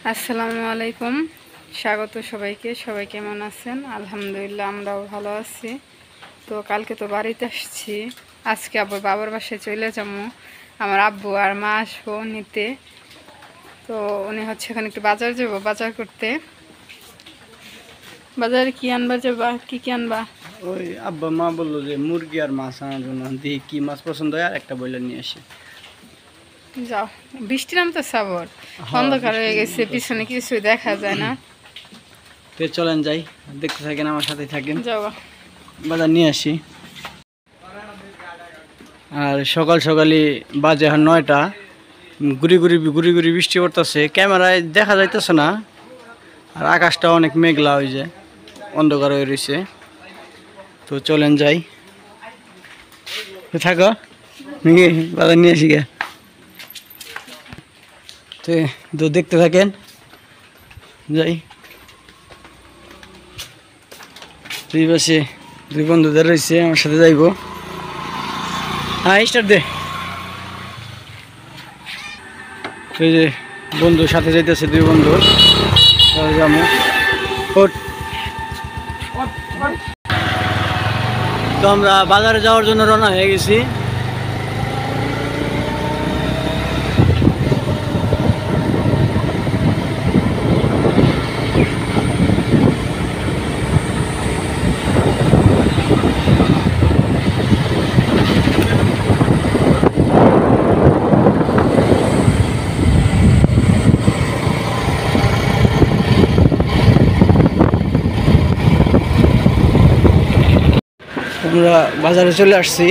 আসসালামু আলাইকুম, স্বাগত সবাইকে। সবাই কেমন আছেন? আলহামদুলিল্লাহ, আমরাও ভালো আছি। তো কালকে তো বাড়িতে আসছি, আজকে আবার বাবার বাসায় চলে যাবো। আমার আব্বু আর মা আসবো নিতে। তো উনি হচ্ছে এখানে একটু বাজার যাবো, বাজার করতে। বাজারে কি আনবা যাবা? কি কি আনবা? ওই আব্বা মা বললো যে মুরগি আর মাছ আনার জন্য, দেখি কি মাছ পছন্দ হয় আর একটা বইলা নিয়ে আসি। যাও, বৃষ্টি নামতে সাবর অন্ধকার হয়ে গেছে, পিছনে কিছুই দেখা যায় না। তো চলেন যাই, দেখতে থাকেন, আমার সাথে থাকেন, যাও বাজার নিয়ে আসি। আর সকাল সকালই বাজে 9টা, গুড়ি গুড়ি বৃষ্টি পড়তেছে, ক্যামেরায় দেখা যাইতেছে না। আর আকাশটা অনেক মেঘলা, ওই যে অন্ধকার হয়ে রয়েছে। তো চলেন যাই, থাকো, বাজার নিয়ে আসি গে। তো দেখতে থাকেন, যাই। দুই পাশে দুই বন্ধুদের রয়েছে, আমার সাথে যাইব। হ্যাঁ, স্টার্ট দে। এই যে বন্ধুর সাথে যাইতেছে, দুই বন্ধু যাবো। তো আমরা বাজারে যাওয়ার জন্য রওনা হয়ে গেছি। আমরা বাজারে চলে আসছি।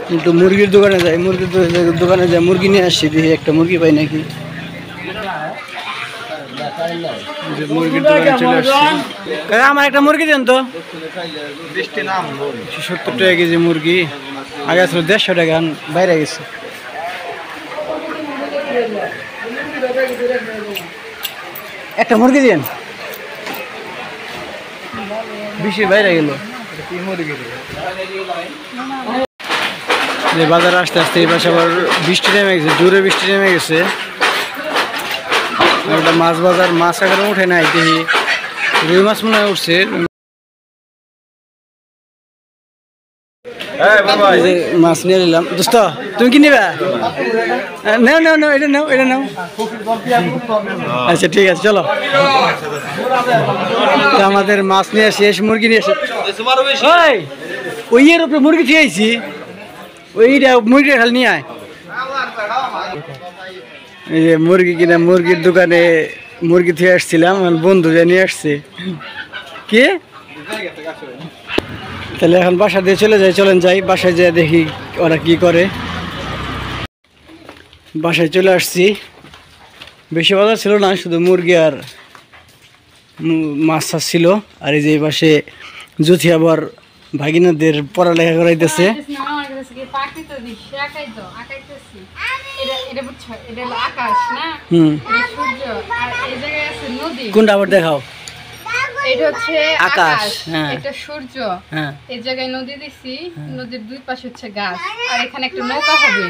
কিন্তু মুরগির দোকানে যাই, মুরগি নিয়ে আসছি, দেখি একটা মুরগি পাই নাকি। মুরগির দোকানে চলে আসছি। আমার একটা মুরগি দেন তো। 70 টাকা কেজি মুরগি, আগে আসলে 150 টাকা, বাইরে গেছে। একটা মুরগি দিন, বেশি বাইরে গেল। বাজারে আসতে আসতে এই পাশে আবার বৃষ্টি নেমে গেছে, জোরে বৃষ্টি নেমে গেছে। ওটা মাছ বাজার, মাছ এখন উঠে নাই, দেখি রুই মাছ মনে হয় উঠছে। মাছ নিয়ে নিলাম। দোস্ত, তুমি কি নিবা? নাও নাও নাও, এটা নাও, এটা নাও। আচ্ছা ঠিক আছে, চলো। আমাদের মাছ নিয়ে শেষ, মুরগি নিয়ে শেষ। ওই এর উপরে মুরগি খেয়েছি, ওইটা মুরগি খালি নিয়ে আয়। এই যে মুরগি কিনা, মুরগির দোকানে মুরগি থেকে আসছিলাম, বন্ধু যে নিয়ে আসছে। কি তাহলে এখন বাসা দিয়ে চলে যাই, চলেন যাই বাসায়, যেয়ে দেখি ওরা কি করে। বাসায় চলে আসছি, বেশি বাজার ছিল না, শুধু মুরগি আর মাছ ছিল। আর এই যে এই পাশে জুথি আবার ভাগিনাদের পড়ালেখা করাইতেছে। কোনটা আবার দেখাও? এটা হচ্ছে আকাশ, হ্যাঁ, এটা সূর্য, হ্যাঁ। এই জায়গায় নদী দিছি, নদীর দুই পাশে হচ্ছে গাছ, আর এখানে একটা নৌকা হবে,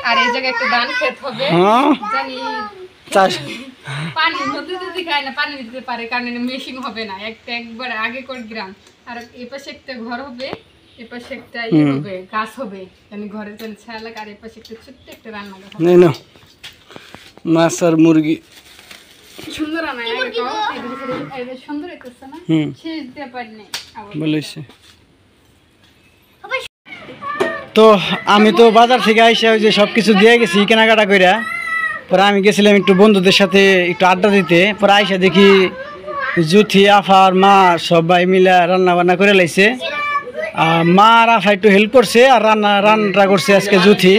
আর এই জায়গায় একটা ধান ক্ষেত হবে। জানি পানি নদীতে দিকে না, পানি দিতে পারে, কারণ মেশিন হবে না, একটা একবার আগে করে গ্রাম। আর এই পাশে একটা ঘর হবে, এই পাশে একটা হবে, গাছ হবে, মানে ঘরের জন্য ছায়া লাগে। আর এই পাশে একটা ছোট্ট একটা রান্নাঘর হবে। না, মাছ আর মুরগি সুন্দর না? সুন্দর হইতেছে না? শেষ দিতে পারিনি বলেছে। তো আমি তো বাজার থেকে আইসা ওই যে সবকিছু দিয়ে গেছি কেনাকাটা কইরা। পরে আমি গেছিলাম একটু বন্ধুদের সাথে একটু আড্ডা দিতে। পরে আইসা দেখি জুথি, আফা আর মা সবাই মিলে রান্না বান্না করে লাইছে। মা আর আফা একটু হেল্প করছে, আর রান্নাটা করছে আজকে জুথি।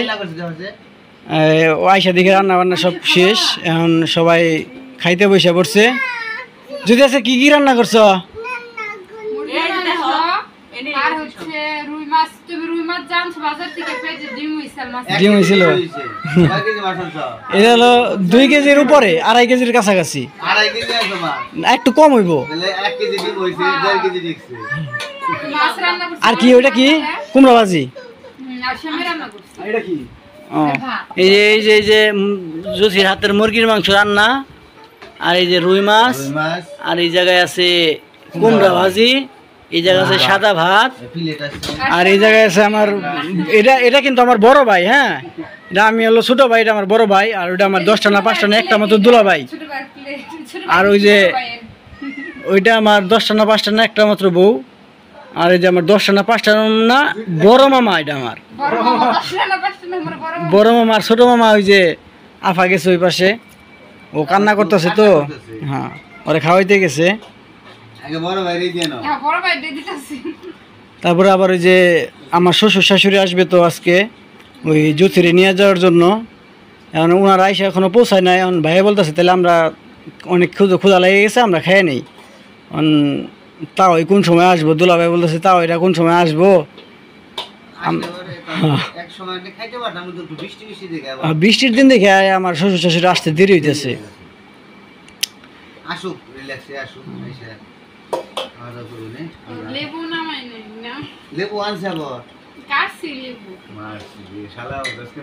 ও আইসা দেখি রান্না বান্না সব শেষ, এখন সবাই খাইতে বসে পড়ছে। যদি আছে কি কি রান্না করছো? ডিম হয়েছিল, এটা হলো 2 কেজির উপরে, 2.5 কেজির কাছাকাছি, একটু কম হইব। আর কি ওইটা কি? কুমড়া ভাজি। এটা কি ও এই যে জুথির হাতের মুরগির মাংস রান্না, আর এই যে রুই মাছ, আর এই জায়গায় আছে কুমড়া ভাজি, এই জায়গায় আছে সাদা ভাত, আর এই জায়গায় আছে আমার এটা কিন্তু আমার বড় ভাই। হ্যাঁ, এটা আমি হলো ছোট ভাই, এটা আমার বড় ভাই, আর ওটা আমার 10টা না 5টা না একটা মতো দুলা ভাই। আর ওই যে ওইটা আমার 10টা না 5টা না একটা মাত্র বউ। আর এই যে আমার 10টা না 5টা না বড় মামা, এটা আমার বড় মামা। আর ছোট মামা ওই যে আফা গেছে ওই পাশে, ও কান্না করতেছে তো, হ্যাঁ ওরে খাওয়াইতে গেছে। তারপরে আবার ওই যে আমার শ্বশুর শাশুড়ি আসবে তো আজকে ওই জ্যোতিরে নিয়ে যাওয়ার জন্য। এখন ওনারা আইসা এখনো পৌঁছায় নাই। এখন ভাইয়া বলতেছে তাহলে আমরা অনেক ক্ষুধা লেগে গেছে, আমরা খেয়ে নেই। তাও কোন সময় আসবো, দুলা ভাই বলতেছে তাও এটা কোন সময় আসবো। বৃষ্টির দিন দেখে আমার শ্বশুর শাশুড়ি আসতে দেরি হইতেছে। লেবু আনছে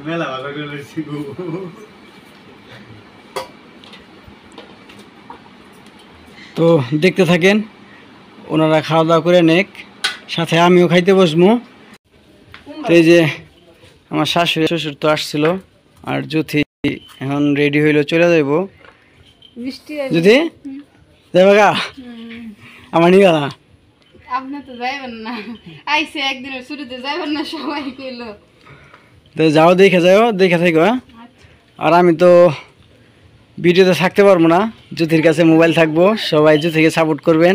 মেলা ভালো করে। তো দেখতে থাকেন, ওনারা খাওয়া দাওয়া করে নেক, সাথে আমিও খাইতে বসবো। তো এই যে আমার শাশুড়ি শ্বশুর তো আসছিল, আর জ্যোতি এখন রেডি হইলো চলে যাইব। জ্যোতি যাইবা গা? আমার নিয়ে না, আপনি তো যাইবেন না, আইসে একদিনের ছুটিতে যাইবেন না, সবাই কইলো। তো যাও, দেখে থাকো। হ্যাঁ, আর আমি তো ভিডিওতে থাকতে পারবো না, জ্যোতির কাছে মোবাইল থাকবো। সবাই জ্যোতিকে সাপোর্ট করবেন,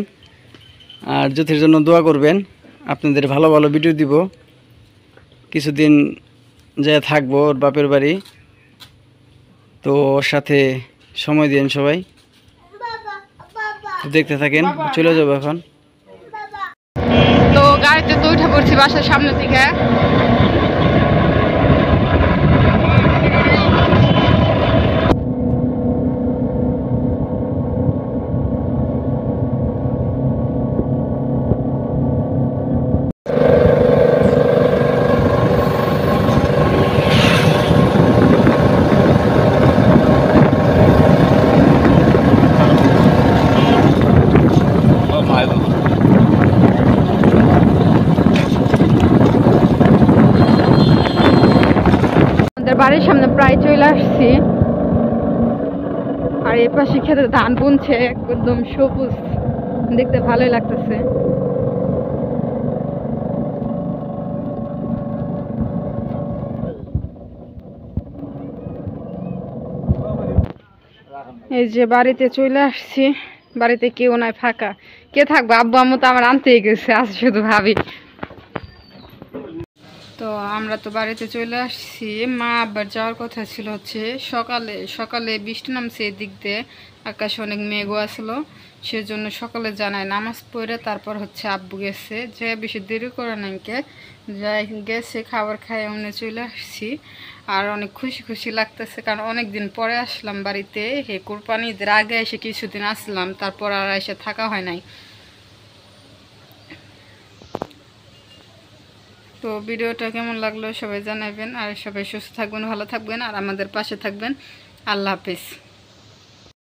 আর জ্যোতির জন্য দোয়া করবেন। আপনাদের ভালো ভালো ভিডিও দিব, কিছুদিন যে থাকবো ওর বাপের বাড়ি, তো ওর সাথে সময় দিন সবাই। দেখতে থাকেন, চলে যাবো এখন। তো গাড়িতে তো উঠে পড়ছি বাসার সামনে থেকে। বাড়ির সামনে প্রায় চলে আসছি, আর এই পাশে খেতে ধান বুনছে, একদম সবুজ, দেখতে ভালোই লাগতেছে। এই যে বাড়িতে চলে আসছি, বাড়িতে কেউ নাই, ফাঁকা। কে থাকবো, আব্বু আম্মু তো আমার আনতেই গেছে, আজ শুধু ভাবি। তো আমরা তো বাড়িতে চলে আসছি। মা আবার যাওয়ার কথা ছিল হচ্ছে সকালে বৃষ্টি নামছে এদিক দিয়ে, আকাশে অনেক মেঘও আসলো, সেজন্য সকালে জানায় নামাজ পড়ে তারপর হচ্ছে আব্বু গেছে, যে বেশি দেরি করে নাকি যাই গেছে, খাবার খাই এমনি চলে আসছি। আর অনেক খুশি লাগতেছে, কারণ অনেক দিন পরে আসলাম বাড়িতে। হে কোরবানি ঈদের আগে এসে কিছুদিন আসলাম, তারপর আর এসে থাকা হয় নাই। তো ভিডিওটা কেমন লাগলো সবাই জানাবেন, আর সবাই সুস্থ থাকবেন, ভালো থাকবেন, আর আমাদের পাশে থাকবেন। আল্লাহ হাফেজ।